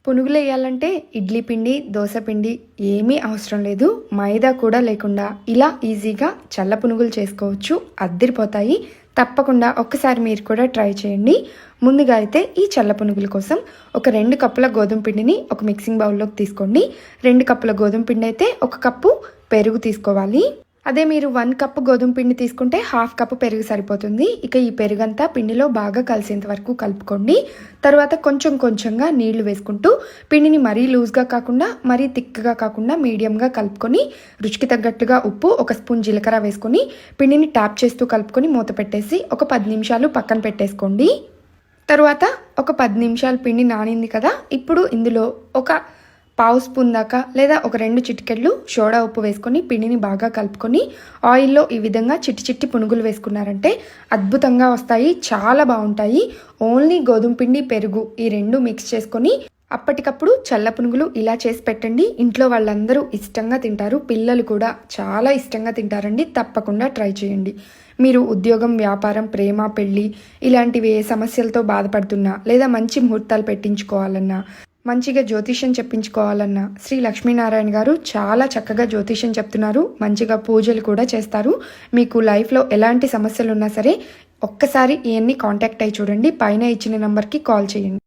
పునుగులు వేయాలంటే ఇడ్లీ పిండి, దోశ పిండి ఏమీ అవసరం లేదు. మైదా కూడా లేకుండా ఇలా ఈజీగా చల్ల పునుగులు చేసుకోవచ్చు. అద్దిరిపోతాయి. తప్పకుండా ఒక్కసారి మీరు కూడా ట్రై చేయండి. ముందుగా అయితే ఈ చల్ల పునుగుల కోసం ఒక 2 కప్పుల గోధుమ పిండిని ఒక మిక్సింగ్ బౌల్లోకి తీసుకోండి. 2 కప్పుల గోధుమ పిండి అయితే 1 కప్పు పెరుగు తీసుకోవాలి. అదే మీరు 1 కప్పు గోధుమ పిండి తీసుకుంటే 1/2 కప్పు పెరుగు సరిపోతుంది. ఇక ఈ పెరుగంతా పిండిలో బాగా కలిసేంత వరకు కలుపుకోండి. తర్వాత కొంచెం కొంచెంగా నీళ్లు వేసుకుంటూ పిండిని మరీ లూజ్గా కాకుండా మరీ థిక్గా కాకుండా మీడియంగా కలుపుకొని రుచికి తగ్గట్టుగా ఉప్పు, 1 స్పూన్ జీలకర్ర వేసుకొని పిండిని ట్యాప్ చేస్తూ కలుపుకొని మూత పెట్టేసి ఒక 10 నిమిషాలు పక్కన పెట్టేసుకోండి. తర్వాత ఒక 10 నిమిషాలు పిండి నానింది కదా, ఇప్పుడు ఇందులో ఒక 1/2 స్పూన్ దాకా లేదా ఒక 2 చిటికెళ్ళు సోడా ఉప్పు వేసుకొని పిండిని బాగా కలుపుకొని ఆయిల్లో ఈ విధంగా చిట్టి చిట్టి పునుగులు వేసుకున్నారంటే అద్భుతంగా వస్తాయి. చాలా బాగుంటాయి. ఓన్లీ గోధుమ పిండి, పెరుగు ఈ 2 మిక్స్ చేసుకొని అప్పటికప్పుడు చల్ల పునుగులు ఇలా చేసి పెట్టండి. ఇంట్లో వాళ్ళందరూ ఇష్టంగా తింటారు. పిల్లలు కూడా చాలా ఇష్టంగా తింటారండి. తప్పకుండా ట్రై చేయండి. మీరు ఉద్యోగం, వ్యాపారం, ప్రేమ, పెళ్ళి ఇలాంటివి ఏ సమస్యలతో బాధపడుతున్నా లేదా మంచి ముహూర్తాలు పెట్టించుకోవాలన్నా, మంచిగా జ్యోతిష్యం చెప్పించుకోవాలన్నా శ్రీ లక్ష్మీనారాయణ గారు చాలా చక్కగా జ్యోతిష్యం చెప్తున్నారు. మంచిగా పూజలు కూడా చేస్తారు. మీకు లైఫ్లో ఎలాంటి సమస్యలు ఉన్నా సరే ఒక్కసారి ఇవన్నీ కాంటాక్ట్ అయ్యి చూడండి. పైన ఇచ్చిన నెంబర్కి కాల్ చేయండి.